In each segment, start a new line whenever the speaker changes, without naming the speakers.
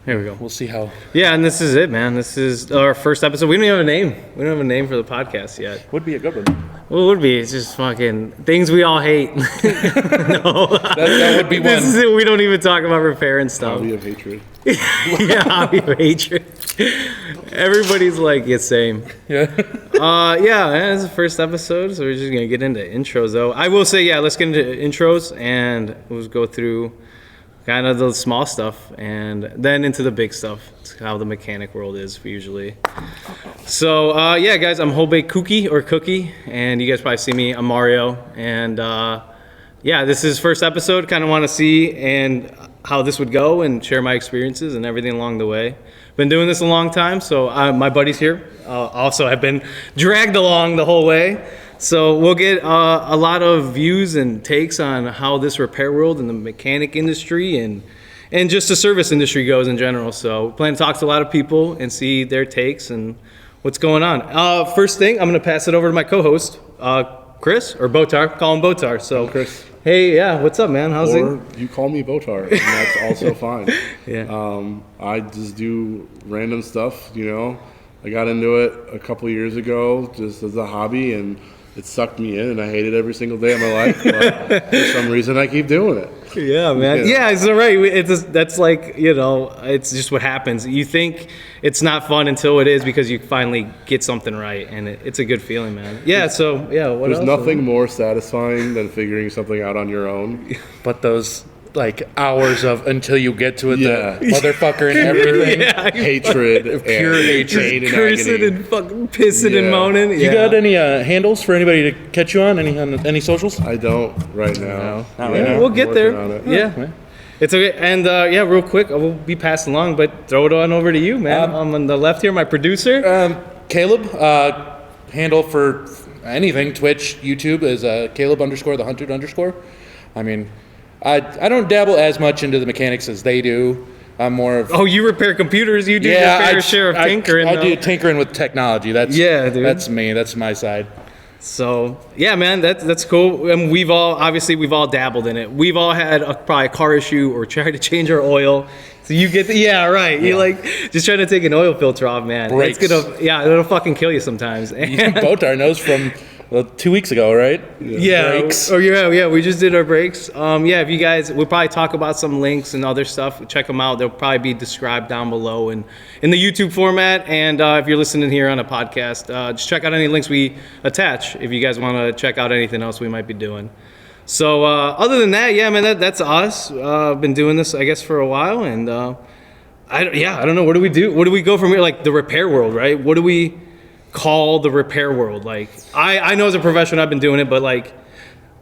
Here we go.
We'll see how.
Yeah, and this is it, man. This is our first episode. We don't even have a name. We don't have a name for the podcast yet.
Would be a good one.
Well, it would be. It's just fucking things we all hate. No.
That would be one.
This is it. We don't even talk about repair and stuff.
Hobby of hatred.
Yeah, hobby of hatred. Everybody's like, it's same.
Yeah.
Yeah, man, it's the first episode, so we're just going to get into intros, though. I will say, yeah, let's get into intros, and we'll go through kind of the small stuff, and then into the big stuff. It's how the mechanic world is usually. So, yeah, guys, I'm Whole Baked Cookie, or Cookie, and you guys probably see me. I'm Mario, and yeah, this is first episode. Kind of want to see and how this would go and share my experiences and everything along the way. Been doing this a long time, so my buddies here also have been dragged along the whole way. So we'll get a lot of views and takes on how this repair world and the mechanic industry and just the service industry goes in general. So we plan to talk to a lot of people and see their takes and what's going on. First thing, I'm going to pass it over to my co-host, Chris, or Botar. Call him Botar. So,
Chris.
Hey, yeah, what's up, man? How's
Or
it?
you call me Botar, and that's also fine.
Yeah.
I just do random stuff, you know. I got into it a couple years ago just as a hobby, and it sucked me in, and I hate it every single day of my life. But for some reason, I keep doing it.
Yeah, man. Yeah, it's all right. That's like, you know, it's just what happens. You think it's not fun until it is because you finally get something right, and it's a good feeling, man. Yeah, so, yeah, what
There's
else?
nothing more satisfying than figuring something out on your own.
But those like hours of until you get to it,
Yeah.
the motherfucker and everything.
Yeah,
Hatred,
Pure
and
hatred.
pain and
cursing
agony.
and fucking pissing and
Yeah.
moaning.
You got any handles for anybody to catch you on? Any socials?
I don't right now.
No, not
Yeah,
right now.
We'll get
I'm
there.
working on it.
Yeah. It's okay. And yeah, real quick, I will be passing along, but throw it on over to you, man. I'm on the left here, my producer.
Caleb, handle for anything, Twitch, YouTube is Caleb _ the hunted _. I mean, I don't dabble as much into the mechanics as they do. I'm more of
Oh, you repair computers. You do your fair share of tinkering.
I
though.
do tinkering with technology. That's
Yeah, dude.
That's me. That's my side.
So yeah, man, that's cool. And we've all dabbled in it. We've all had probably a car issue or tried to change our oil. So you get yeah, right. You like just trying to take an oil filter off, man.
Brakes.
It'll fucking kill you sometimes.
Botar knows from 2 weeks ago, right?
Yeah,
Brakes.
or yeah, we just did our brakes. Yeah, if you guys, we'll probably talk about some links and other stuff. Check them out. They'll probably be described down below and in the YouTube format. And if you're listening here on a podcast, just check out any links we attach if you guys want to check out anything else we might be doing. So other than that, yeah, man, that's us. Been doing this, I guess, for a while, and I don't know. What do we do? What do we go from here? Like the repair world, right? What do we call the repair world? Like I know as a professional I've been doing it, but like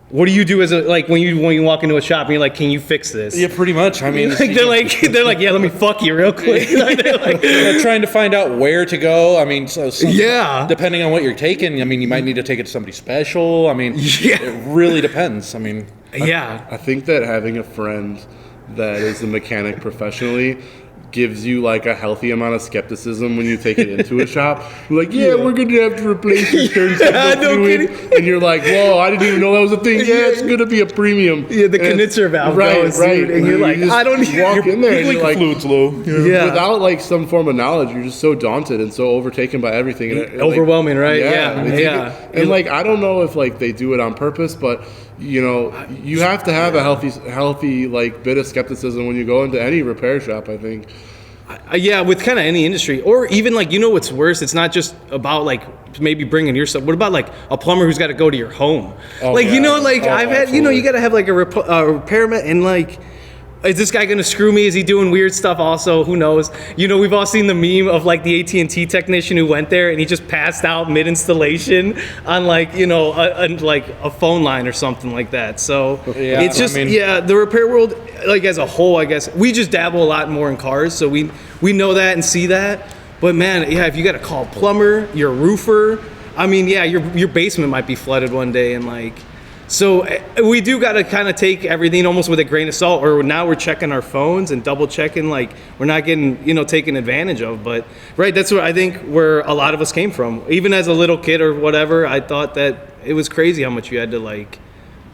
what do you do as a like when you walk into a shop and you're like, can you fix this?
Yeah, pretty much. I mean,
Like they're like yeah, let me fuck you real quick. They're like,
they're trying to find out where to go. I mean,
Yeah.
depending on what you're taking. I mean, you might need to take it to somebody special. I mean,
Yeah.
it really depends. I mean,
yeah.
I think that having a friend that is a mechanic professionally gives you like a healthy amount of skepticism when you take it into a shop. You're like, yeah, we're gonna have to replace your turn signal
no
fluid.
kidding.
And you're like, whoa, I didn't even know that was a thing. Yeah, it's gonna be a premium.
Yeah, the
And
Knitzer valve
right,
goes,
right.
dude, and you're like,
just
I don't even-
walk in there and you're like,
fluid's low.
Yeah.
without like some form of knowledge, you're just so daunted and so overtaken by everything. And like,
Overwhelming, right?
Yeah,
Yeah,
they
yeah.
take it- and like I don't know if like they do it on purpose, but you know, you have to have a healthy like bit of skepticism when you go into any repair shop, I think.
Yeah, with kind of any industry, or even like, you know what's worse? It's not just about like maybe bringing your stuff. What about like a plumber who's got to go to your home?
Oh,
like, you
yeah.
know, like
Oh,
I've had, you know,
absolutely.
you got to have like a repairman, and like, is this guy gonna screw me? Is he doing weird stuff also? Who knows? You know, we've all seen the meme of like the AT&T technician who went there and he just passed out mid-installation on like, you know, like a phone line or something like that. So
Yeah,
it's just,
I mean-
yeah, the repair world, like as a whole, I guess, we just dabble a lot more in cars. So we know that and see that. But man, yeah, if you got to call a plumber, your roofer, I mean, yeah, your basement might be flooded one day and like, so we do got to kind of take everything almost with a grain of salt, or now we're checking our phones and double checking, like we're not getting, you know, taken advantage of. But right, that's where I think where a lot of us came from. Even as a little kid or whatever, I thought that it was crazy how much you had to like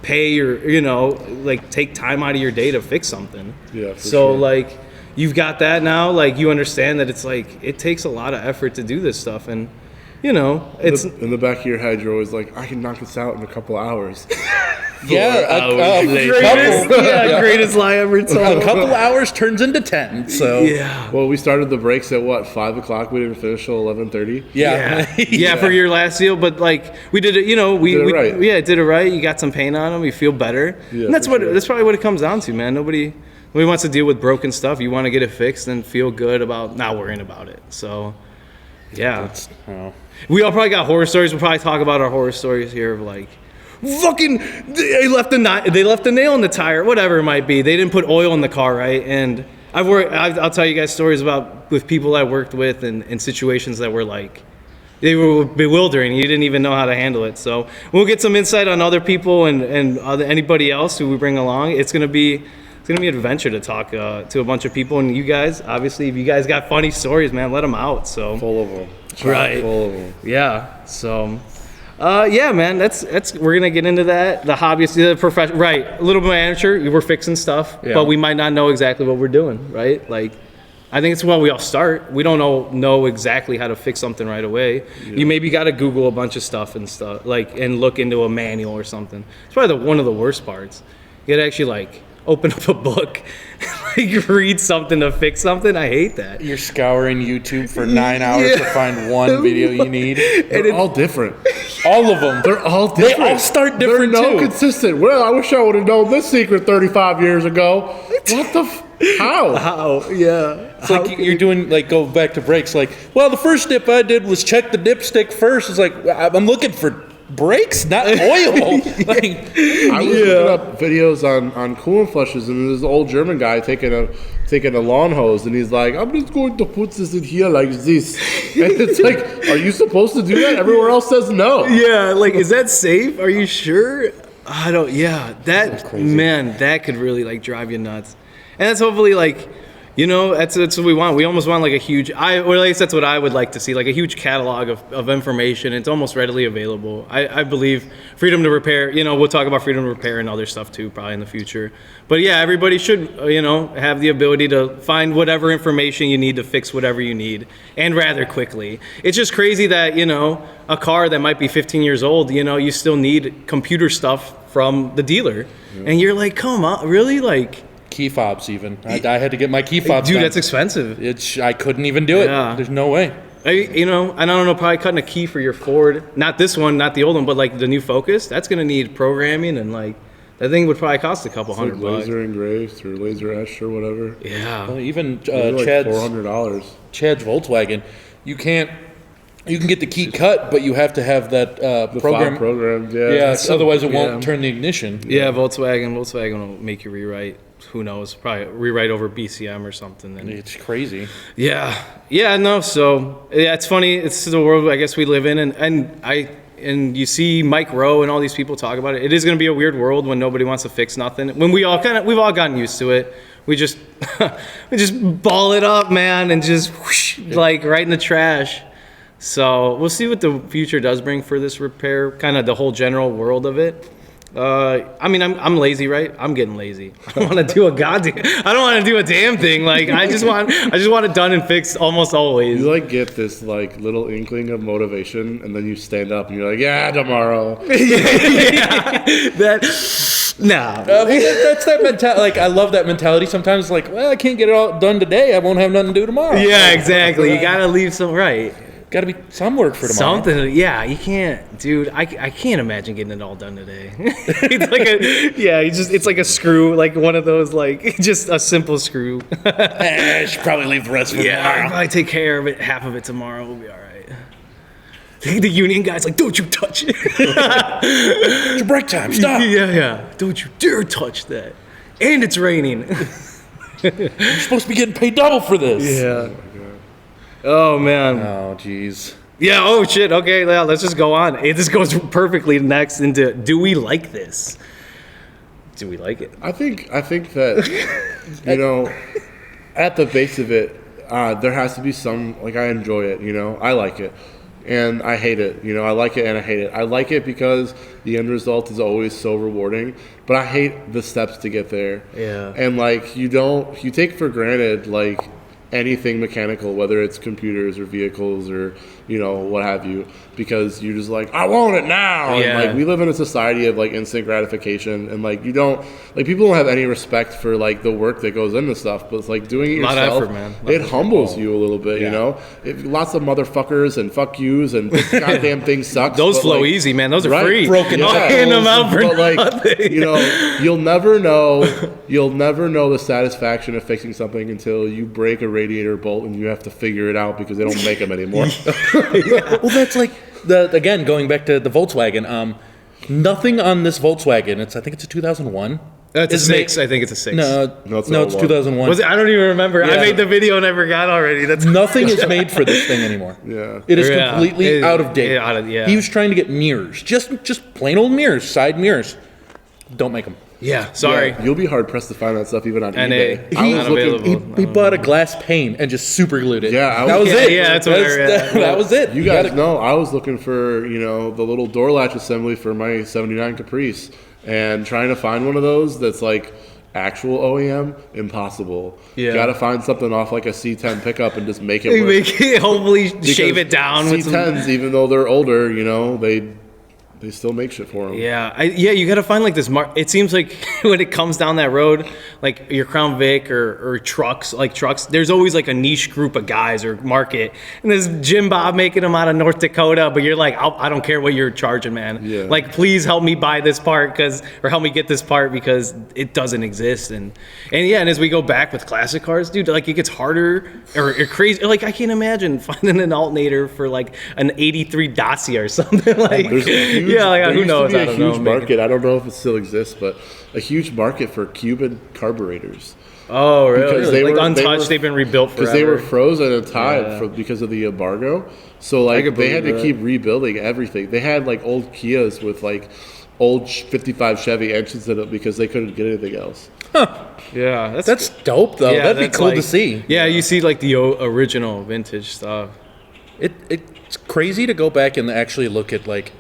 pay or, you know, like take time out of your day to fix something.
Yeah, for
So
sure.
like, you've got that now, like you understand that it's like it takes a lot of effort to do this stuff, and you know, it's
In the back of your head, you're always like, I can knock this out in a couple hours.
greatest lie ever told.
A couple hours turns into 10. So
Yeah.
Well, we started the breaks at what, 5 o'clock? We didn't finish till 11:30.
Yeah, for your last deal, but like we did it, you know, we
Did it right.
did it right. You got some paint on them, you feel better,
Yeah,
and that's
for
what
sure.
that's probably what it comes down to, man. Nobody wants to deal with broken stuff. You want to get it fixed and feel good about not worrying about it. So, yeah,
Oh.
we all probably got horror stories. We'll probably talk about our horror stories here of like, fucking, they left the nail in the tire, whatever it might be. They didn't put oil in the car, right? And I'll tell you guys stories about with people I worked with and in situations that were like, they were bewildering. You didn't even know how to handle it. So we'll get some insight on other people and anybody else who we bring along. It's gonna be an adventure to talk to a bunch of people. And you guys, obviously, if you guys got funny stories, man, let them out. So
Full of them.
Right.
Full of them.
yeah. So, yeah, man, that's we're gonna get into that. The hobbyist, the profession, right? A little bit amateur. We're fixing stuff,
Yeah.
but we might not know exactly what we're doing, right? Like, I think it's when we all start. We don't know exactly how to fix something right away. You maybe got to Google a bunch of stuff and stuff, like, and look into a manual or something. It's probably one of the worst parts. You got to actually like open up a book, like read something to fix something. I hate that.
You're scouring YouTube for 9 hours to find one video you need.
They're all different.
All of them.
They're all different.
They all start different
They're no
too.
consistent. Well, I wish I would have known this secret 35 years ago. What the how?
How? Yeah.
It's like you're doing, like, go back to brakes. Like, well, the first dip I did was check the dipstick first. It's like, I'm looking for brakes, not oil. Like,
I was looking up videos on coolant flushes, and there's an old German guy taking a lawn hose, and he's like, I'm just going to put this in here like this. And it's like, are you supposed to do that? Everywhere else says no.
Yeah, like, is that safe? Are you sure? I don't. Yeah, that man, that could really like drive you nuts. And that's hopefully like, you know, that's what we want. We almost want like a huge. Or at least that's what I would like to see, like a huge catalog of information. It's almost readily available. I believe freedom to repair. You know, we'll talk about freedom to repair and other stuff too, probably in the future. But yeah, everybody should, you know, have the ability to find whatever information you need to fix whatever you need, and rather quickly. It's just crazy that, you know, a car that might be 15 years old, you know, you still need computer stuff from the dealer, and you're like, come on, really, like.
key fobs even. I had to get my key fobs
Dude,
done.
that's expensive.
I couldn't even do it.
Yeah.
There's no way.
You know, and I don't know, probably cutting a key for your Ford, not this one, not the old one, but like the new Focus, that's going to need programming, and like that thing would probably cost a couple
Like
$100.
laser engraved or laser etched or whatever.
Yeah.
Even
They're like
Chad's
$400.
Volkswagen, you can get the key cut, but you have to have that program.
File programmed, yeah.
Yeah, otherwise it
yeah.
won't turn the ignition.
Yeah, Volkswagen will make you rewrite. Who knows? Probably rewrite over BCM or something. And
It's crazy.
yeah, no. So yeah, it's funny. It's the world I guess we live in, and you see Mike Rowe and all these people talk about it. It is going to be a weird world when nobody wants to fix nothing. When we've all gotten used to it. We just ball it up, man, and just whoosh, like right in the trash. So we'll see what the future does bring for this repair, kind of the whole general world of it. I mean, I'm lazy, right? I'm getting lazy. I don't want to do I don't want to do a damn thing. Like I just want it done and fixed almost always.
You like get this like little inkling of motivation, and then you stand up and you're like, yeah, tomorrow.
That's that mentality. Like, I love that mentality. Sometimes, like, well, I can't get it all done today. I won't have nothing to do tomorrow.
Yeah, exactly. You gotta leave some right.
Got to be some work for tomorrow.
Something, yeah. You can't, dude. I can't imagine getting it all done today. It's like it's like a screw, like one of those, like just a simple screw.
I should probably leave the rest for
I'll
tomorrow.
probably take care of it. Half of it tomorrow. We'll be all right. The union guy's like, don't you touch it.
It's your break time. Stop.
Yeah. Don't you dare touch that. And it's raining.
You're supposed to be getting paid double for this.
Yeah. Oh man.
Oh, jeez.
Yeah. Oh shit. Okay. Yeah, let's just go on. This goes perfectly next into, do we like this? Do we like it?
I think that you know, at the base of it, there has to be some, like, I enjoy it. You know, I like it. and I hate it. You know, I like it and I hate it. I like it because the end result is always so rewarding, but I hate the steps to get there.
Yeah.
And like you take for granted like anything mechanical, whether it's computers or vehicles or what have you, because you're just like, I want it now.
Yeah.
And like we live in a society of like instant gratification, and like people don't have any respect for like the work that goes into stuff. But it's like doing it
Lot of
yourself,
effort, man.
it humbles you a little bit. Lots of motherfuckers and fuck yous and this goddamn thing sucks.
Those
but,
flow
like,
easy, man. Those are
right,
free.
broken
I'll hand them out for
but like
nothing.
you'll never know the satisfaction of fixing something until you break a radiator bolt and you have to figure it out because they don't make them anymore.
Well, that's like again going back to the Volkswagen. Nothing on this Volkswagen. I think it's a 2001.
That's a
is
6. I think it's a 6.
No,
it's
it's
01.
2001.
Was it? I don't even remember. I
Yeah.
made the video and I forgot already. That's
Nothing is made for this thing anymore.
Yeah.
It is
Yeah.
completely
It-
out of date.
yeah.
He was trying to get mirrors, just plain old mirrors, side mirrors. Don't make them.
Yeah. Sorry.
Yeah, you'll be hard pressed to find that stuff even on
NA.
eBay.
He-
I was looking.
He bought a glass pane and just super glued it.
Yeah,
that was
yeah,
it.
yeah, that's what I read.
that was it.
You guys know I was looking for the little door latch assembly for my '79 Caprice, and trying to find one of those that's like actual OEM, impossible.
Yeah.
You got to find something off like a C10 pickup and just make it work.
Make it, hopefully shave
Because
it down with some.
C10s, even though they're older, they still make shit for them.
Yeah, you gotta find like this. It seems like when it comes down that road, like your Crown Vic or trucks, there's always like a niche group of guys or market. And there's Jim Bob making them out of North Dakota, but you're like, I don't care what you're charging, man.
Yeah.
Like, please help me buy this part or help me get this part because it doesn't exist. And as we go back with classic cars, dude, like it gets harder or crazy. Like I can't imagine finding an alternator for like an '83 Dacia or something like.
There's a huge,
Yeah, like,
there
who
used to
knows?
be
I
a
don't
huge
know.
market. I don't know if it still exists, but a huge market for Cuban carburetors.
Oh, really?
Because they
Like
were-
untouched,
they
they've been rebuilt forever.
Because they were frozen and tied
Yeah.
because of the embargo. So like
could
they had to
believe
keep rebuilding everything. They had like old Kias with like old 55 Chevy engines in it because they couldn't get anything else.
Yeah,
That's dope though.
yeah,
That'd be
that's
cool
like-
to see.
Yeah, you see like the original vintage stuff.
It's crazy to go back and actually look at like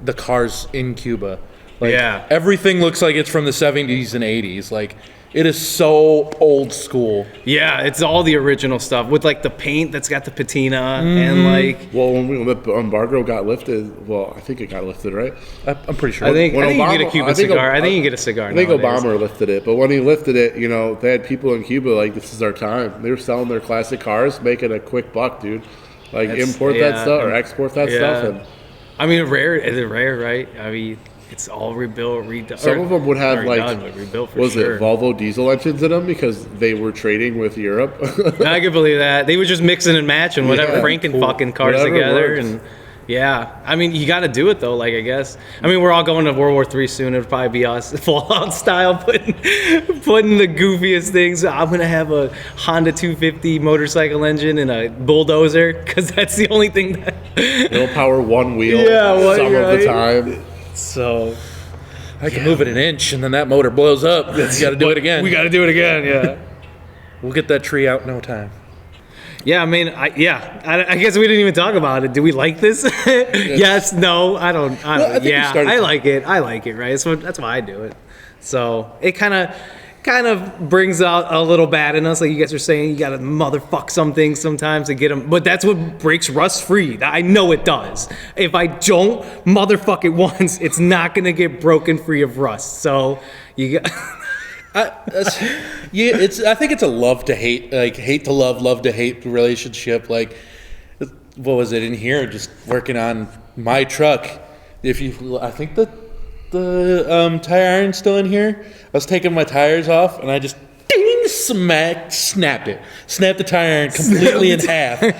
the cars in Cuba. Like,
Yeah.
everything looks like it's from the 70s and 80s. Like it is so old school.
Yeah, it's all the original stuff with like the paint that's got the patina and like
Well, when the embargo got lifted, well, I think it got lifted, right?
I'm pretty sure.
I think
When
you can get a
Obama-
Cuban
I think
cigar. I
Ob-
think you can get a cigar.
I think
nowadays.
Obama lifted it, but when he lifted it, they had people in Cuba like, this is our time. They were selling their classic cars, making a quick buck, dude. Like
That's-
import
yeah,
that stuff or
and-
export that
yeah.
stuff. And
I mean, is it rare, right? I mean, it's all rebuilt, redone.
some of them would have
not
like,
redone, but rebuilt for
was
sure.
it Volvo diesel engines in them because they were trading with Europe?
I could believe that. They were just mixing and matching whatever
Yeah,
Franken
cool.
fucking cars
Whatever
together.
works.
And yeah, I mean, you got to do it though, like, I guess. I mean, we're all going to World War III soon. It'll probably be us, Fallout style, putting the goofiest things. I'm going to have a Honda 250 motorcycle engine and a bulldozer because that's the only thing that.
They'll power one wheel
Yeah,
some of
right.
the time.
So.
I can move it an inch and then that motor blows up. You got to do it again.
We got to do it again, yeah.
We'll get that tree out in no time.
Yeah, I mean, I guess we didn't even talk about it. Do we like this? Yes, no, I don't.
I think we
Yeah,
started
I
to-
like it. I like it, right? So that's why I do it. So it kind of brings out a little bad in us, like you guys are saying. You got to motherfuck some things sometimes to get them, but that's what breaks rust free. I know it does. If I don't motherfuck it once, it's not gonna get broken free of rust. So you got.
I think it's a love to hate, like hate to love to hate relationship. Like, what was it in here? Just working on my truck. I think the tire iron's still in here. I was taking my tires off and I just ding, snapped it. Snapped the tire iron completely in half. And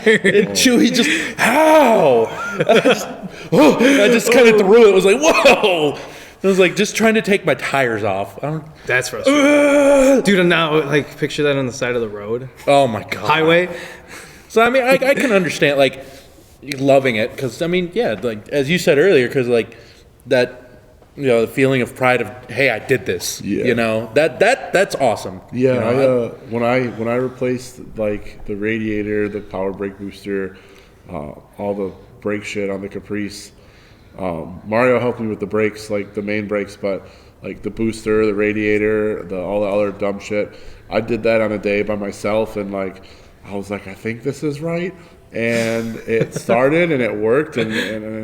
Chewy just, how? I just kind of threw it. It was like, whoa. I was like just trying to take my tires off.
That's frustrating. Dude, and now like picture that on the side of the road,
Oh my god.
highway.
So I mean, I can understand like loving it because I mean, yeah, like as you said earlier, because like that, the feeling of pride of hey, I did this.
Yeah.
That's awesome.
Yeah, when I replaced like the radiator, the power brake booster, all the brake shit on the Caprice. Mario helped me with the brakes, like the main brakes, but like the booster, the radiator, all the other dumb shit. I did that on a day by myself, and like I was like, I think this is right. And it started and it worked, and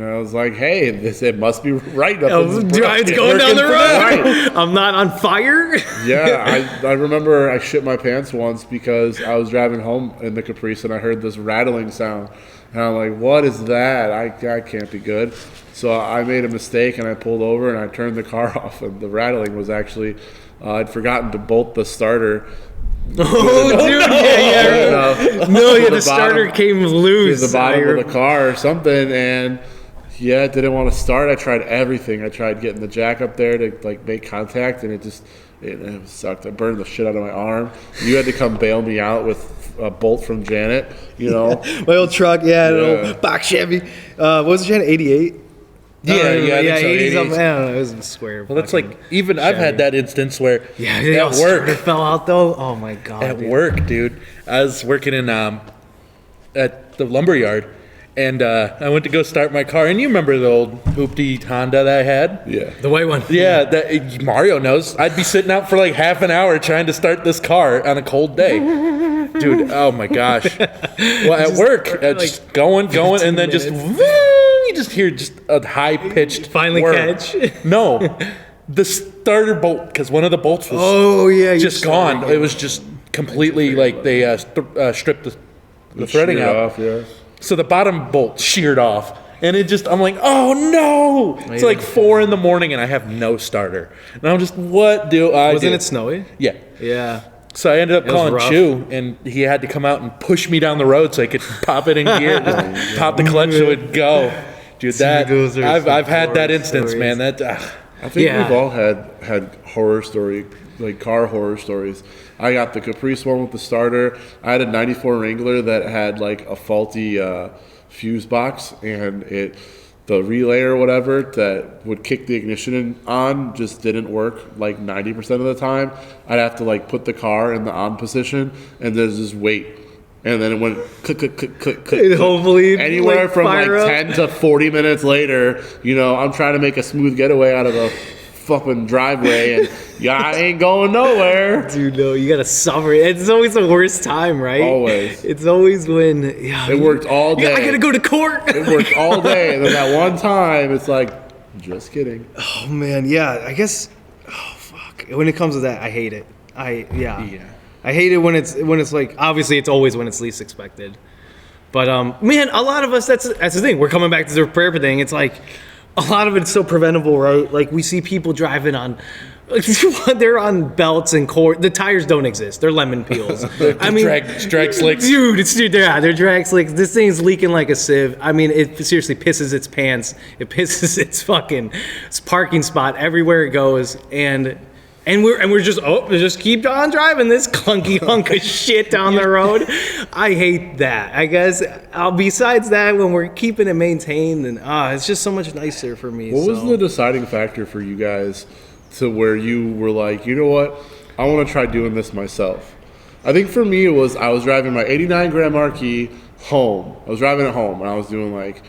I was like, hey, it must be right.
It's going down the road. I'm not on fire.
Yeah, I remember I shit my pants once because I was driving home in the Caprice and I heard this rattling sound. And I'm like, what is that? I can't be good. So I made a mistake and I pulled over and I turned the car off, and the rattling was actually, I'd forgotten to bolt the starter.
Oh, dude, yeah. No, the starter came loose.
To the bottom of the car or something, and yeah, it didn't want to start. I tried everything. I tried getting the jack up there to like make contact, and it sucked. I burned the shit out of my arm. You had to come bail me out with a bolt from Janet, you know.
My old truck, an old box Chevy. What was it, Janet? 88?
Yeah, I think so,
80 something.
80s.
I don't know. It was a square.
Well, that's like, even I've had that instance where at work,
it fell out though. Oh my god.
at work, dude. I was working in at the lumber yard, and I went to go start my car. And you remember the old hoopty Honda that I had?
Yeah.
The white one.
Yeah, that Mario knows. I'd be sitting out for like half an hour trying to start this car on a cold day. Dude, oh my gosh. Well, at work, just going, and then just, you just hear just a high-pitched
Finally
whir.
catch.
No, the starter bolt, because one of the bolts was just gone. It was just completely like they stripped the threading out.
Off, yeah.
So the bottom bolt sheared off. And it just, I'm like, oh no! It's like 4 a.m. and I have no starter. And I'm just, what do I do?
Wasn't it snowy?
Yeah.
Yeah.
So I ended up
was
calling
rough.
Chew, and he had to come out and push me down the road so I could pop it in gear, just pop the clutch, so it would go. Dude,
those are some
I've had that
horror
instance,
stories.
man. That
I think
Yeah.
we've all had horror story, like car horror stories. I got the Caprice one with the starter. I had a 94 Wrangler that had like a faulty fuse box, and the relay or whatever that would kick the ignition on just didn't work like 90% of the time. I'd have to like put the car in the on position and then just wait. And then it went click, click, click, click, click.
And hopefully,
Anywhere
like,
from like
fire up.
10 to 40 minutes later, you know, I'm trying to make a smooth getaway out of a fucking driveway, and I ain't going nowhere.
Dude, no, you gotta suffer. It's always the worst time, right?
Always.
It's always when
It worked all day.
I gotta go to court.
It worked all day, and then that one time, it's like, just kidding.
Oh, man, yeah. I guess, fuck. When it comes to that, I hate it.
yeah.
I hate it when it's like, obviously it's always when it's least expected. But man, a lot of us, that's the thing. We're coming back to the repair thing. It's like a lot of it's so preventable, right? Like we see people driving on, they're on belts and cord. The tires don't exist. They're lemon peels. I mean,
drag slicks.
Dude, they're drag slicks. This thing's leaking like a sieve. I mean, it seriously pisses its pants. It pisses its parking spot everywhere it goes, and we're just keep on driving this clunky hunk of shit down the road. I hate that. I guess besides that, when we're keeping it maintained, and it's just so much nicer for me.
What was the deciding factor for you guys to where you were like, you know what, I want to try doing this myself? I think for me it was, I was driving my 89 Grand Marquis home. I was driving it home, and I was doing like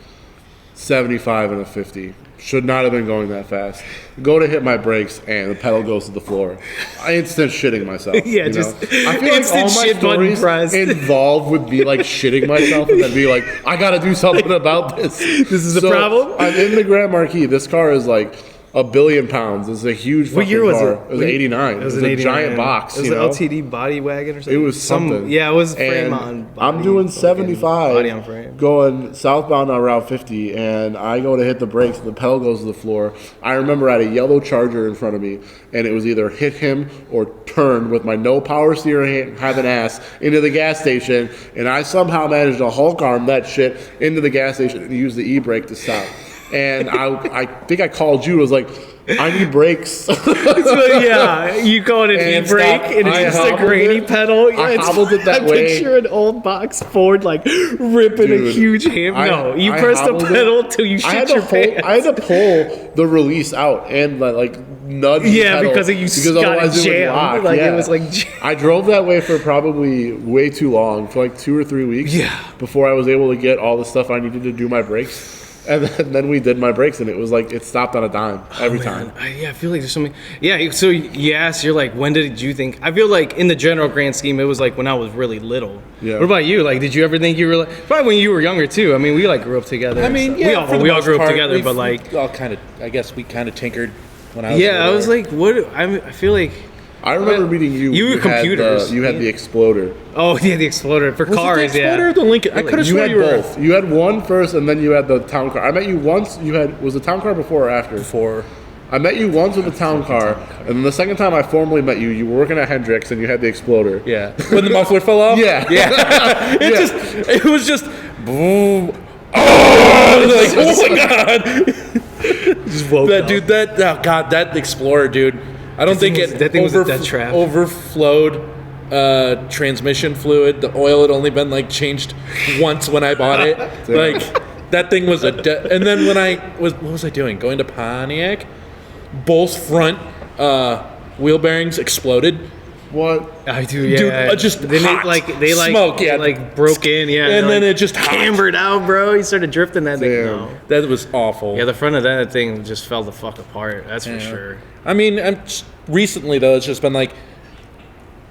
75 and a 50. Should not have been going that fast. Go to hit my brakes, and the pedal goes to the floor. I instant shitting myself.
Yeah,
you
just
know? I feel like
instant
all my
shit button
stories
pressed.
involved would be like shitting myself, and then be like, I gotta do something about this. This
is a problem?
I'm in the Grand Marquis. This car is like 1 billion pounds. It's a huge fucking
What year was
car.
it?
It was 89. It was
an
a
89.
giant box.
It was
you
an
know?
LTD body wagon or something.
It was something.
Yeah, it was frame
And
on.
I'm
body,
doing
fucking
75,
body on frame.
going southbound on Route 50, and I go to hit the brakes, and the pedal goes to the floor. I remember I had a yellow Charger in front of me, and it was either hit him or turn with my no power steering having ass into the gas station, and I somehow managed to Hulk arm that shit into the gas station and use the e-brake to stop. And I think I called you. I was like, I need brakes.
So, yeah, you call it an
And
e-brake,
stop.
and it's
I
just a
hobbled
grainy
it.
pedal. Yeah,
I hobbled it that
I
way.
picture an old box Ford like ripping a
Dude,
huge ham. No, you press the
hobbled it.
pedal till you
I had
shit
to
your pants.
I had to pull the release out and like nudge. the
Yeah,
pedal
because you got
otherwise
it
would
jammed.
lock.
Like,
yeah.
it was like
I drove that way for probably way too long, for like 2 or 3 weeks.
Yeah.
Before I was able to get all the stuff I needed to do my brakes. And then we did my brakes, and it was like it stopped on a dime every time.
Yeah, I feel like there's something. Yeah, so yes, you're like, when did you think? I feel like in the general grand scheme, it was like when I was really little.
Yeah.
What about you? Like, did you ever think you were like, probably when you were younger too? I mean, we like grew up together.
I
and
mean,
stuff.
yeah, for the
we all
most
grew up
part,
together,
we've-
but like,
we all kind of, I guess we kind of tinkered when I was.
yeah, I
little.
was like, what? I feel like,
I remember meeting you.
You were
had
computers.
you had the Exploder.
oh yeah, the Exploder for
Was it
cars.
the Exploder
Yeah,
or the Lincoln? I could have
You
sworn
had
you were
both. You had one first, and then you had the town car. I met you once. Was the town car before or after?
before.
I met you once with the town car, and then the second time I formally met you, you were working at Hendrix, and you had the Exploder.
Yeah, when the muffler fell off.
Yeah.
yeah. It was just boom. Oh, like, oh my god!
just woke
That
up.
dude, that Explorer, dude. I don't think
that thing was a death trap.
overflowed transmission fluid. The oil had only been like changed once when I bought it. Like that thing was and then when what was I doing? Going to Pontiac, both front wheel bearings exploded.
What?
I do, yeah.
Dude, just
they
hot
they
smoke, yeah.
like broke in, yeah,
And then
like,
it just
cambered out, bro. He started drifting that thing.
Damn.
No.
That was awful.
Yeah, the front of that thing just fell the fuck apart. That's for sure.
I mean, recently though, it's just been like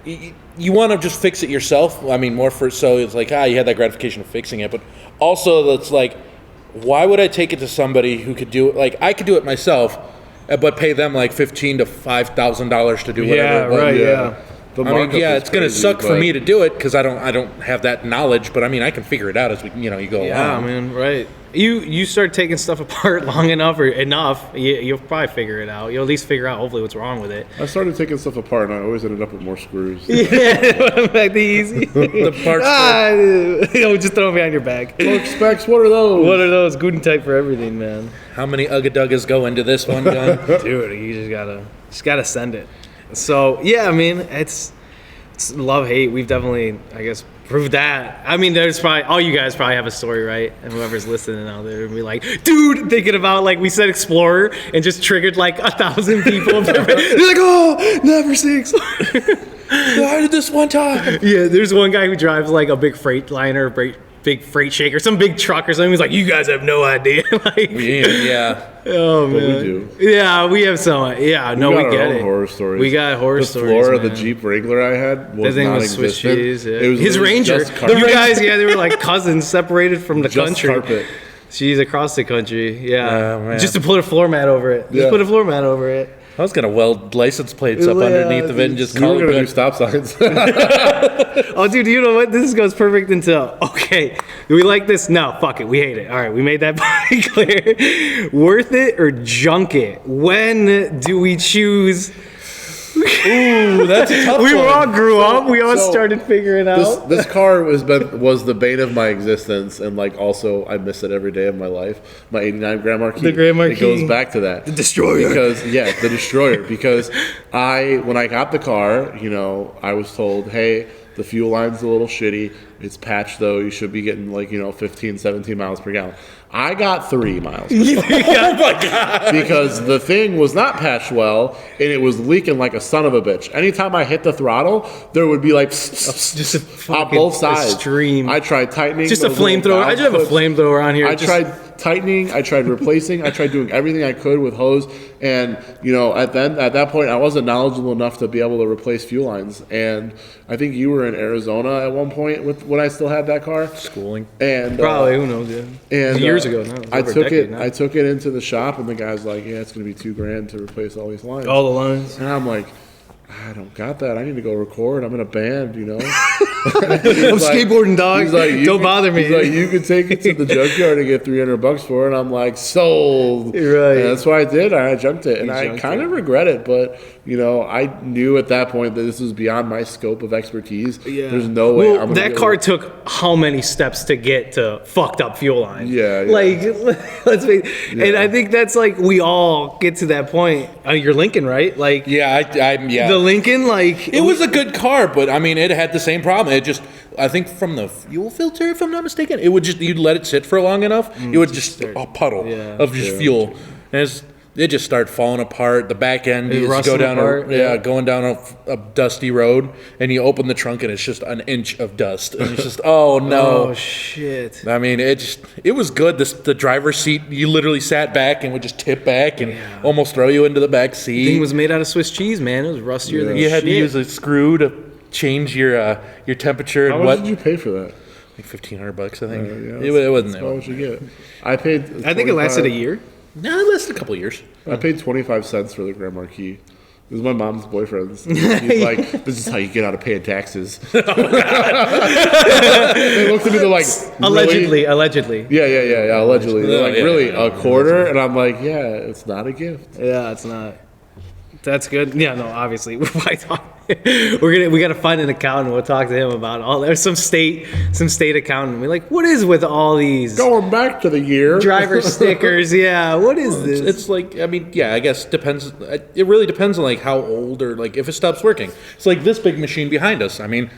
you want to just fix it yourself. I mean, more for so it's like you had that gratification of fixing it, but also it's like, why would I take it to somebody who could do it? Like I could do it myself, but pay them like $15,000 to $5,000 to do whatever.
Yeah,
it was.
right. Yeah.
The
I mean,
markup
yeah,
is
it's gonna
crazy,
suck for
but-
me to do it because I don't have that knowledge. But I mean, I can figure it out as we you go
Yeah,
along.
man, right. You start taking stuff apart long enough or enough, you'll probably figure it out. You'll at least figure out hopefully what's wrong with it.
I started taking stuff apart, and I always ended up with more screws.
Like the easy.
The parts.
Just throw them behind your back.
Look, specs, what are those?
What are those? Guten type for everything, man.
How many Ugga go into this one gun?
Dude, you just gotta send it. So yeah, I mean, it's love hate. We've definitely, I guess, proved that. I mean, there's probably all you guys probably have a story, right? And whoever's listening out there and be like, dude, thinking about like we said Explorer and just triggered like 1,000 people. They're like, oh, never say Explorer.
I did this one time.
Yeah, there's one guy who drives like a big freight liner, big freight shaker, some big truck or something. He's like, you guys have no idea. Like,
Yeah.
oh
But
man,
we do.
Yeah, we have some. Yeah, no,
got
we
our
get
own
it.
horror stories.
We got horror
the
stories.
floor of the
man.
Jeep Wrangler I had was
That thing was Swiss
non-existent.
cheese. Yeah.
It was
His
literally
Ranger.
just
You
carpet.
guys, yeah, they were like cousins, separated from the
Just
country.
carpet.
She's across the country. Yeah,
Oh, man.
just to put a floor mat over it. Just
Yeah.
put a floor mat over it.
I was gonna weld license plates up
Yeah,
underneath of it and just
We
call
were
it
gonna do
good.
stop signs.
Oh, dude, you know what? This goes perfect into okay. Do we like this? No, fuck it. We hate it. All right, we made that point clear. Worth it or junk it? When do we choose?
Ooh, that's a tough
We
one.
all grew up. We all
so
started figuring out.
this car was the bane of my existence, and like also I miss it every day of my life. My '89 Grand Marquis.
The Grand Marquis.
It goes back to that. The
Destroyer.
Because the Destroyer. Because when I got the car, I was told, hey, the fuel line's a little shitty. It's patched though. You should be getting 15, 17 miles per gallon. I got 3 miles per gallon.
Oh my god!
Because the thing was not patched well, and it was leaking like a son of a bitch. Anytime I hit the throttle, there would be like
Just a
on
fucking
both sides.
stream.
I tried tightening.
Just a
those little
flamethrower. I just have a
valve clips.
flamethrower on here.
I
Just-
tried tightening. I tried replacing. I tried doing everything I could with hose. And at that point, I wasn't knowledgeable enough to be able to replace fuel lines. And I think you were in Arizona at one point when I still had that car.
Schooling.
And
Probably, who knows? Yeah.
and
Years ago now. It was
I
over a
took
decade
it.
now.
I took it into the shop, and the guy's like, "Yeah, it's gonna be $2,000 to replace all these lines."
All the lines.
And I'm like, I don't got that. I need to go record. I'm in a band,
I'm skateboarding, dog. Don't bother me.
He's like, you could take it to the junkyard and get $300 for it. And I'm like, sold.
Right.
And that's what I did. I junked it, and I
junked
kind
it.
of regret it. But I knew at that point that this was beyond my scope of expertise.
Yeah.
There's no way.
Well,
I'm gonna
that
be
car
able to-
took how many steps to get to fucked up fuel lines?
Yeah, yeah.
Like, let's be. And I think that's like we all get to that point. Your Lincoln, right? Like,
Yeah, yeah.
the Lincoln, like
It was a good car, but I mean, it had the same problem. It just, I think, from the fuel filter, if I'm not mistaken, it would just you'd let it sit for long enough, it would just a puddle
Yeah.
of just fuel. And it's it just started falling apart. The back end,
It
you just go
rusted
down
apart, yeah.
going down a dusty road, and you open the trunk, and it's just an inch of dust, and it's just, oh no.
Oh shit.
I mean, it was good. The driver's seat, you literally sat back and would just tip back and almost throw you into the back seat.
Thing was made out of Swiss cheese, man. It was rustier than
you had to
shit.
use a screw to change your temperature
How
and
much
what.
did you pay for that?
Like $1,500, I think.
Yeah,
it wasn't
that's about
that
what
much.
you get. I paid.
I think it lasted a year.
No, it lasted a couple of years.
I paid 25 cents for the Grand Marquis. It was my mom's boyfriend's. He's like, "This is how you get out of paying taxes." They looked at me. They're like, "Really?"
Allegedly.
Yeah. Allegedly, they're like,
Yeah,
"Really,
yeah.
a quarter?" And I'm like, "Yeah, it's not a gift."
Yeah, it's not. That's good. Yeah, no, obviously. We gotta find an accountant. We'll talk to him about all. There's some state accountant. We're like, what is with all these
Going back to the year,
driver stickers? Yeah, what is this?
It's like, I mean, yeah, I guess depends. It really depends on like how old or like if it stops working. It's like this big machine behind us. I mean,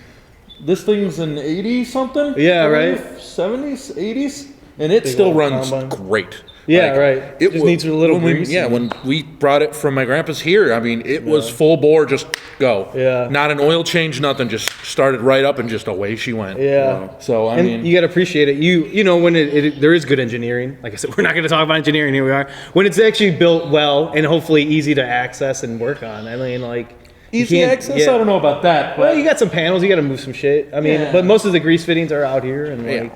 this thing's an 80 something.
Yeah, right.
70s, 80s, and it still
old
runs
combine.
great.
Yeah, right.
It
Just needs a little
when
grease.
when we brought it from my grandpa's here, I mean, it was full bore, just go.
Yeah.
Not an oil change, nothing. Just started right up and just away she went.
Yeah.
So I
And
mean,
you got to appreciate it. You know when there is good engineering. Like I said, we're not going to talk about engineering. Here we are. When it's actually built well and hopefully easy to access and work on. I mean, like you
easy
can't-
access.
yeah.
I don't know about that. But
Well, you got some panels. You got to move some shit. I mean,
Yeah.
but most of the grease fittings are out here, and like,
Yeah.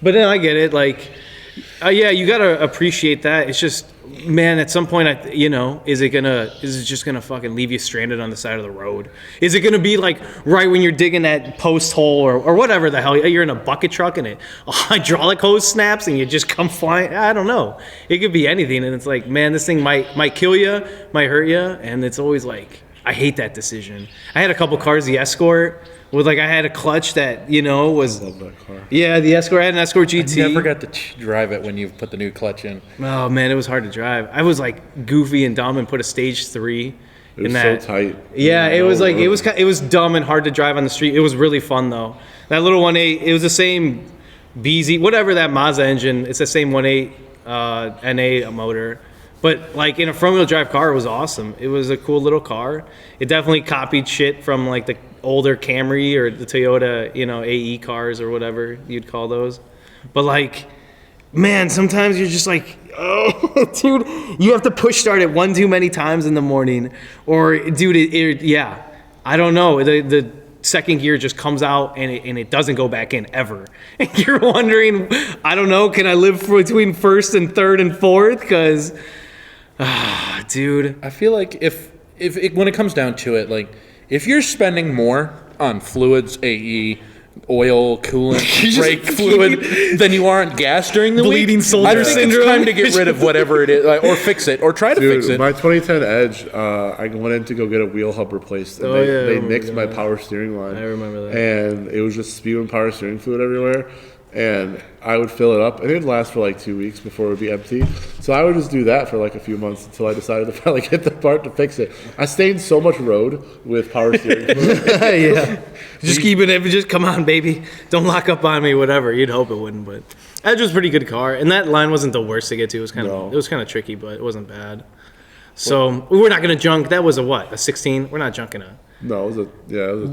but then I get it. Like, yeah, you got to appreciate that. It's just, man, at some point, is it just gonna fucking leave you stranded on the side of the road? Is it gonna be like right when you're digging that post hole or whatever the hell? You're in a bucket truck and a hydraulic hose snaps and you just come flying. I don't know. It could be anything, and it's like, man, this thing might kill you, might hurt you, and it's always like, I hate that decision. I had a couple cars, the Escort, with like I had a clutch that was.
love that car.
Yeah, the Escort. I had an Escort GT.
never got to drive it when you put the new clutch in.
Oh man, it was hard to drive. I was like goofy and dumb and put a stage 3
It was
in that.
so tight.
Yeah, it was like
it
it was dumb and hard to drive on the street. It was really fun though. That little 1.8, it was the same BZ, whatever that Mazda engine. It's the same 1.8 NA motor. But like in a front wheel drive car, it was awesome. It was a cool little car. It definitely copied shit from like the older Camry or the Toyota, AE cars or whatever you'd call those. But like, man, sometimes you're just like, oh, dude, you have to push start it one too many times in the morning, or dude, yeah, I don't know. The second gear just comes out and it doesn't go back in ever. And you're wondering, I don't know, can I live between first and third and fourth? Because, dude.
I feel like if when it comes down to it, like if you're spending more on fluids, AE, oil, coolant, brake fluid than you are on gas during the
Bleeding
week,
soldier
I think
syndrome.
it's time to get rid of whatever it is, like, or fix it, or try to fix
Dude,
it.
my 2010 Edge, I went in to go get a wheel hub replaced. And
Oh, yeah,
they
oh my
nixed my
God.
power steering line.
I remember that.
And it was just spewing power steering fluid everywhere. And I would fill it up, and it'd last for like 2 weeks before it would be empty. So I would just do that for like a few months until I decided to finally get the part to fix it. I stained so much road with power steering fluid.
Yeah. Just keeping it. Just come on, baby. Don't lock up on me. Whatever. You'd hope it wouldn't, but Edge was a pretty good car, and that line wasn't the worst to get to. It was kind
No.
of tricky, but it wasn't bad. So we're not gonna junk. That was a 16. We're not junking it.
No, it was a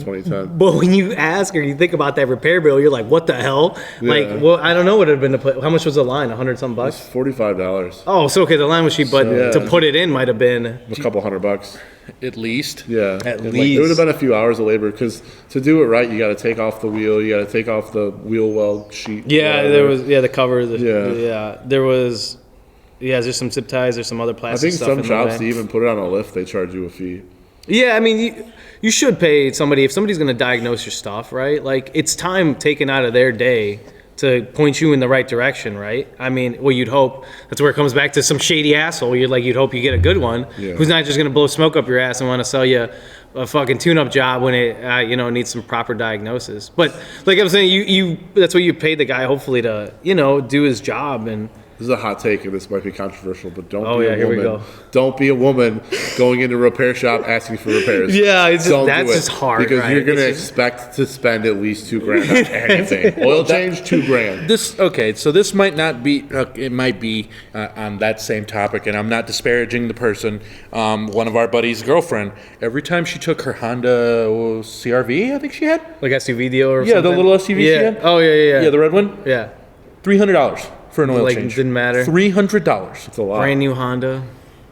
2010.
But when you ask or you think about that repair bill, you're like, what the hell? Like,
Yeah.
well, I don't know what it'd have been to put. How much was the line? $100-something bucks.
$45,
Oh, so okay, the line was cheap, but
So-
to put it in might have been.
a couple $100.
At least.
Yeah,
At
And,
least.
it would have been a few hours of labor because to do it right, you got to take off the wheel, you got to take off the wheel well sheet.
Yeah,
whatever.
there was the cover.
Yeah.
There was. Yeah, there's some zip ties. There's some other
I
plastic
think
stuff
some
in the
shops
way.
to even put it on a lift, they charge you a fee.
Yeah, I mean, you should pay somebody if somebody's going to diagnose your stuff, right? Like, it's time taken out of their day to point you in the right direction, right? I mean, well, you'd hope. That's where it comes back to some shady asshole. You'd hope you get a good one
Yeah.
who's not just going to blow smoke up your ass and want to sell you a fucking tune-up job when it, needs some proper diagnosis. But like I'm saying, you that's what you paid the guy hopefully to, do his job and.
This is a hot take, and this might be controversial, but don't
Oh,
be
yeah,
a
here we
woman.
go.
Don't be a woman going into a repair shop asking for repairs.
Yeah, it's just-
Don't
that's
do it,
just hard,
because
right?
you're going to
It's just-
expect to spend at least $2,000 on anything. Oil change, $2,000.
So this might not be. It might be on that same topic, and I'm not disparaging the person. One of our buddies' girlfriend. Every time she took her Honda CRV, I think she had.
Like SUV deal or
Yeah,
something?
the little SUV she
Yeah.
had.
Oh, yeah.
Yeah, the red one.
Yeah.
$300 for an oil
Like,
change.
didn't matter.
$300.
It's a lot.
Brand new Honda.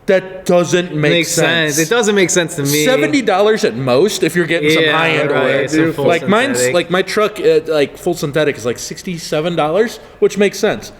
That doesn't make
Makes sense. It doesn't make sense to me.
$70 at most if you're getting some
Yeah,
high end
right,
oil.
some full
Like mine's
synthetic.
like my truck, like full synthetic is like $67, which makes sense.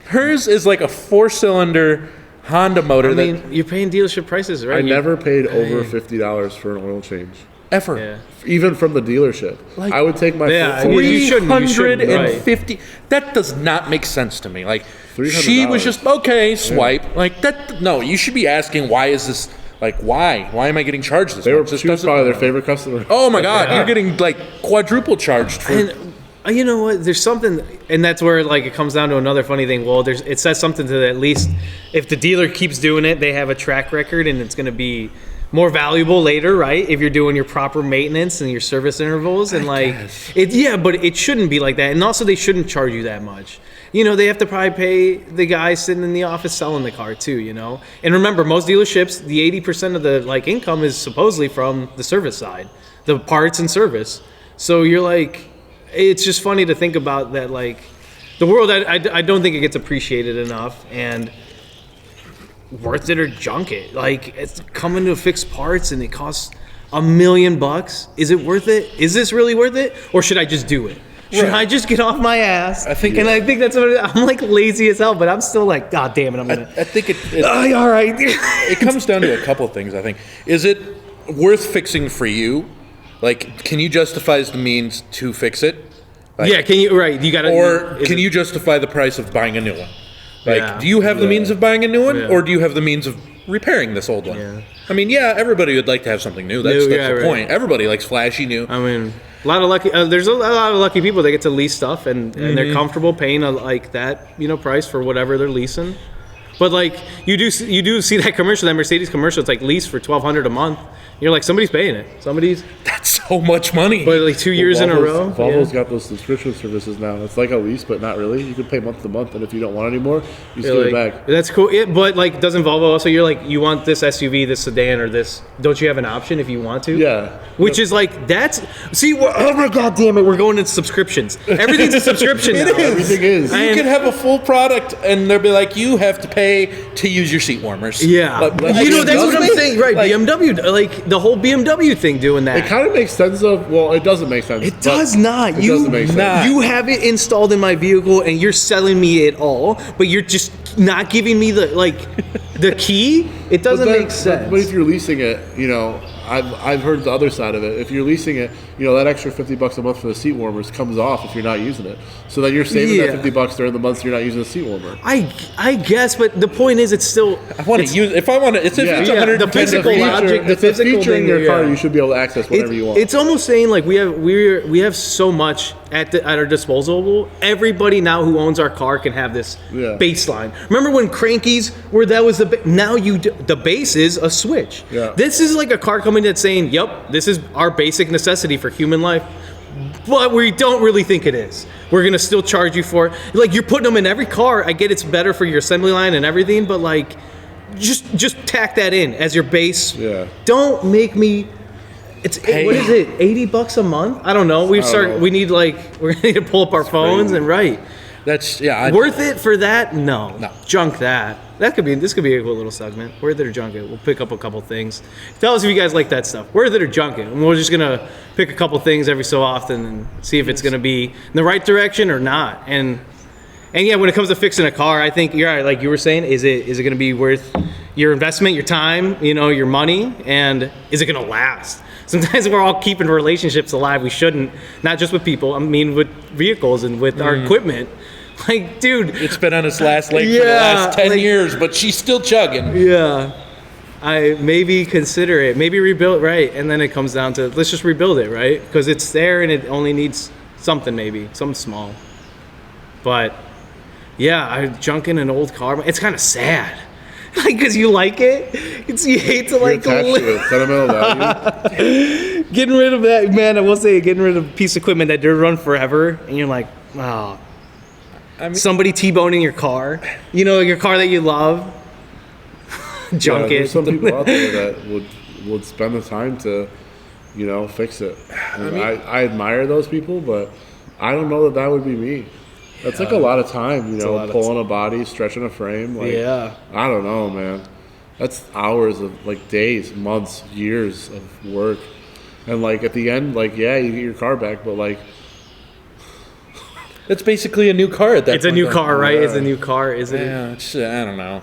Hers is like a 4-cylinder Honda motor
I mean, you're paying dealership prices, right?
I never paid over $50 for an oil change,
effort.
Yeah.
even from the dealership.
Like-
I would take my
Yeah,
full-
you shouldn't, right.
350. That does not make sense to me. Like
$300.
she was just okay, swipe. Like that. No, you should be asking why is this? Like why? Why am I getting charged this
They were,
much? This
she was
doesn't-
probably their favorite customer.
Oh my God, you're getting like quadruple charged for.
And you know what? There's something, and that's where like it comes down to another funny thing. Well, it says something to at least if the dealer keeps doing it, they have a track record, and it's going to be more valuable later, right? If you're doing your proper maintenance and your service intervals, and like yeah, but it shouldn't be like that. And also, they shouldn't charge you that much. You know, they have to probably pay the guy sitting in the office selling the car too. You know, and remember, most dealerships, the 80% of the like income is supposedly from the service side, the parts and service. So you're like, it's just funny to think about that. Like, the world, I don't think it gets appreciated enough, and worth it or junk it. Like, it's coming to fix parts and it costs $1 million. Is it worth it? Is this really worth it? Or should I just do it? Should I just get off my ass? I think that's what I'm like lazy as hell, but I'm still like, God damn it, I'm gonna.
I think
All right.
it comes down to a couple of things. I think is it worth fixing for you? Like, can you justify the means to fix it? Like,
Yeah, can you? Right, you gotta.
or
is
can
it-
you justify the price of buying a new one? Like,
Yeah.
do you have the means of buying a new one,
Yeah.
or do you have the means of repairing this old one?
Yeah.
I mean, yeah, everybody would like to have something new. That's
New, yeah,
the
right.
point. Everybody likes flashy new.
I mean, a lot of lucky. There's a lot of lucky people that get to lease stuff, and they're comfortable paying like that, price for whatever they're leasing. But like you do see that commercial, that Mercedes commercial. It's like lease for $1,200 a month. You're like, somebody's paying it. Somebody's,
That's so much money.
but like 2 years in a row.
Volvo's
yeah.
got those subscription services now. It's like a lease, but not really. You can pay month to month, and if you don't want anymore, you just
You're
give
like,
it back.
That's cool. But like, doesn't Volvo also? You're like, you want this SUV, this sedan, or this? Don't you have an option if you want to?
Yeah.
Which is like oh my God damn it, we're going into subscriptions. Everything's a subscription now.
Everything is.
You
And-
can have a full product, and they'll be like, you have to pay to use your seat warmers.
Yeah,
But-
that's what I'm saying. Right,
Like,
BMW, like the whole BMW thing doing that.
It kind of makes sense of. Well, it doesn't make sense.
It
but
does not.
It
You
doesn't make sense.
Nah.
You have it installed in my vehicle, and you're selling me it all, but you're just not giving me the key. It doesn't
But then-
make sense.
But if you're leasing it, I've heard the other side of it. If you're leasing it, that extra $50 a month for the seat warmers comes off if you're not using it. So then you're saving
Yeah.
that $50 during the months you're not using the seat warmer.
I guess, but the point is, it's still.
I want to use. If I want to, it's
Yeah.
it's
Yeah,
the
110
physical
degrees.
logic, the
It's a
physical
feature in
thing,
your car
yeah.
you should be able to access whenever you want.
It's almost saying like we have so much at our disposal. Everybody now who owns our car can have this
Yeah.
baseline. Remember when crankies where that was now the base is a switch.
Yeah.
This is like a car company that's saying, "Yep, this is our basic necessity for human life." But we don't really think it is. We're gonna still charge you for it. Like, you're putting them in every car. I get it's better for your assembly line and everything, but like, just tack that in as your base.
Yeah.
Don't make me. What is it? $80 a month? I don't know.
know.
We need we're gonna need to pull up our phones
crazy.
and write.
That's
Worth it for that? No.
No.
Junk that. This could be a cool little segment. Worth it or junk it? We'll pick up a couple things. Tell us if you guys like that stuff. Worth it or junk it? And we're just gonna pick a couple things every so often and see if it's gonna be in the right direction or not. And yeah, when it comes to fixing a car, I think you're right. Like you were saying, is it gonna be worth your investment, your time, your money, and is it gonna last? Sometimes we're all keeping relationships alive. We shouldn't, not just with people. I mean, with vehicles and with our equipment. Like, dude.
It's been on its last leg for the
Yeah,
last 10
like-
years, but she's still chugging.
Yeah. I maybe consider it. Maybe rebuild, right? And then it comes down to, let's just rebuild it, right? Because it's there and it only needs something, maybe something small. But yeah, I junk in an old car. It's kind of sad, like because you like it. You hate to
You're
like
attached to it. Sentimental value.
getting rid of that, man. I will say, getting rid of a piece of equipment that did run forever, and you're like, oh,
I mean,
somebody T-boning your car. You know, your car that you love. Junk
Yeah,
it.
there's some people out there that would spend the time to, fix it. And I admire those people, but I don't know that would be me. That's like a lot of time,
a lot of
pulling a body, stretching a frame. Like,
Yeah.
I don't know, man. That's hours of like days, months, years of work. And like at the end, like, yeah, you get your car back, but like,
it's basically a new car at that
It's a
point,
new
though.
car, right? It's a
Yeah.
new car, is it?
Yeah, it's, I don't know.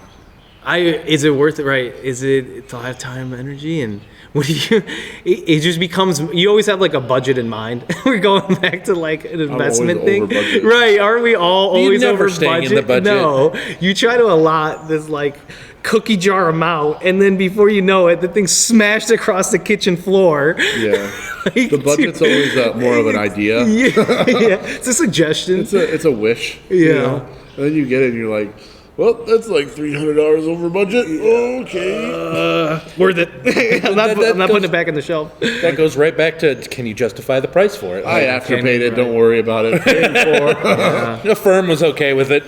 Is it worth it, right? Is it a lot of time, energy, and what do you? It just becomes. You always have like a budget in mind. We're going back to like an investment
always
thing,
over budget.
right? Aren't we all
You're
always
never
over
staying
budget?
in the budget.
No, you try to allot this like cookie jar amount, and then before you know it, the thing's smashed across the kitchen floor.
yeah.
Like,
The budget's
dude,
always more of an idea.
yeah, it's a suggestion.
It's a wish.
Yeah.
And then you get it and you're like, well, that's like $300 over budget. Okay.
Worth it. I'm not putting it back on the shelf.
That goes right back to, can you justify the price for it?
I
Like,
afterpaid it. Don't worry about it. Paid for.
the firm was okay with it.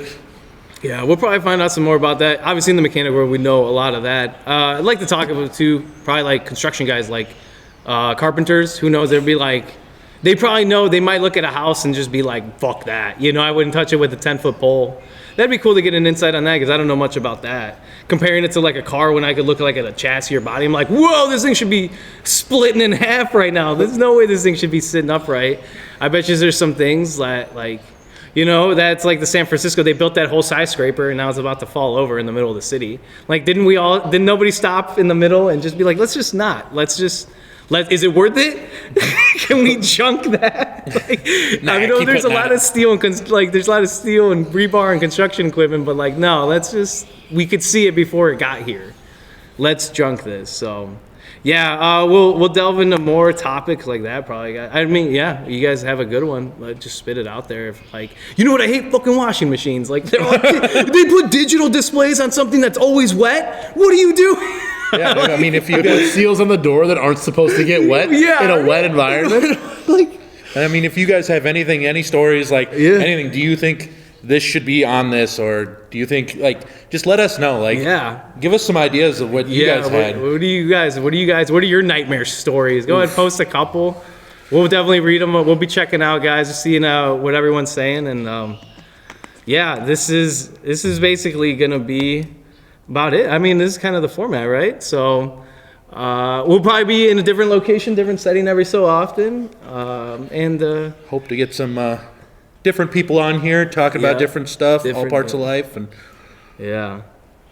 Yeah, we'll probably find out some more about that. Obviously, in the mechanic world, we know a lot of that. I'd like to talk about too, probably like construction guys, like carpenters. Who knows? They'd be like, they probably know. They might look at a house and just be like, "Fuck that," I wouldn't touch it with a 10-foot pole. That'd be cool to get an insight on that because I don't know much about that. Comparing it to like a car, when I could look like at a chassis or body, I'm like, "Whoa, this thing should be splitting in half right now. There's no way this thing should be sitting upright." I bet you there's some things that like. That's like the San Francisco. They built that whole skyscraper, and now it's about to fall over in the middle of the city. Like, didn't nobody stop in the middle and just be like, is it worth it? Can we junk that? Like,
Nah,
I know
keep
there's a
putting
lot
that-
of steel and there's a lot of steel and rebar and construction equipment, but like, no, we could see it before it got here. Let's junk this. So. Yeah, we'll delve into more topics like that probably. I mean, yeah, you guys have a good one. Just spit it out there. If, like, you know what? I hate fucking washing machines. Like, they put digital displays on something that's always wet. What do you do?
Yeah, I mean, if you
You got seals on the door that aren't supposed to get wet
Yeah.
in a wet environment.
Like,
I mean, if you guys have anything, any stories, like anything, do you think this should be on this, or do you think just let us know? Like,
yeah.
give us some ideas of what you guys had.
What are your nightmare stories? Go ahead, post a couple. We'll definitely read them. We'll be checking out, guys, seeing what everyone's saying, and this is basically gonna be about it. I mean, this is kind of the format, right? So we'll probably be in a different location, different setting every so often, and
Hope to get some different people on here talking about
Yeah.
different stuff, all
Different,
parts of
yeah.
life, and
yeah.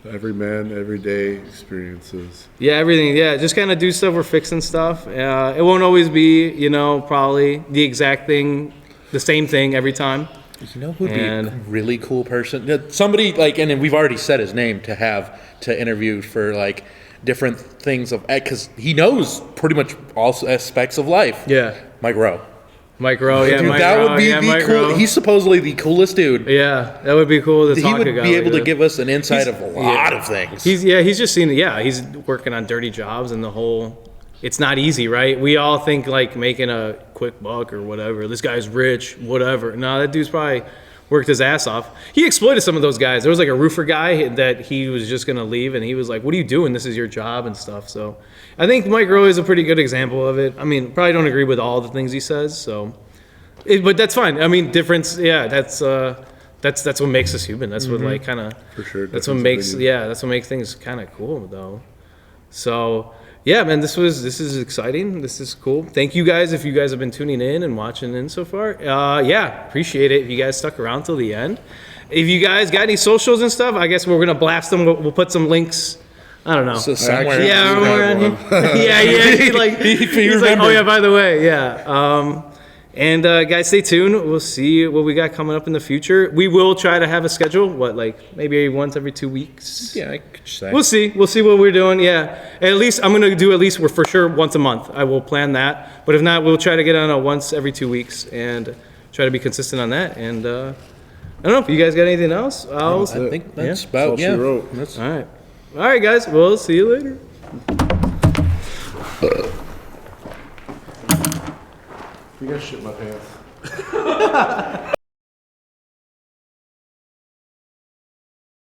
Every man, every day experiences.
Yeah, everything. Yeah, just kind of do stuff. We're fixing stuff. It won't always be, probably the exact thing, the same thing every time.
you know who'd be a
And-
really cool person? Somebody and then we've already said his name to interview for different things because he knows pretty much all aspects of life.
Yeah.
Mike Rowe.
Mike Rowe, yeah,
Dude,
Mike
that
Rowe,
would be
yeah,
the
Mike
cool.
Rowe.
He's supposedly the coolest dude.
Yeah, that would be cool to
He
talk
would
to a guy
be able
like
to
that.
give us an insight of a lot of things.
He's just seen. Yeah, he's working on dirty jobs and the whole. It's not easy, right? We all think like making a quick buck or whatever. This guy's rich, whatever. No, that dude's probably worked his ass off. He exploited some of those guys. There was like a roofer guy that he was just gonna leave, and he was like, "What are you doing? This is your job and stuff." So, I think Mike Rowe is a pretty good example of it. I mean, probably don't agree with all the things he says, so. But that's fine. I mean, difference. Yeah, that's what makes us human. That's what like kind of.
For sure,
That's what
difference
makes
opinion.
that's what makes things kind of cool though. So yeah, man, this is exciting. This is cool. Thank you guys if you guys have been tuning in and watching in so far. Yeah, appreciate it if you guys stuck around till the end. If you guys got any socials and stuff, I guess we're gonna blast them. We'll put some links. I don't know.
So somewhere.
Actually,
Yeah,
do
somewhere
have
in
one.
here. Yeah. He's like,
remembered.
oh yeah, by the way, yeah. And guys, stay tuned. We'll see what we got coming up in the future. We will try to have a schedule. Maybe once every 2 weeks.
Yeah, I could say.
We'll see. We'll see what we're doing. Yeah. At least I'm gonna do we're for sure once a month. I will plan that. But if not, we'll try to get on a once every 2 weeks and try to be consistent on that. And I don't know if you guys got anything else.
I think that's about
all she wrote.
That's,
All right, guys. We'll see you later.
You guys shit my pants.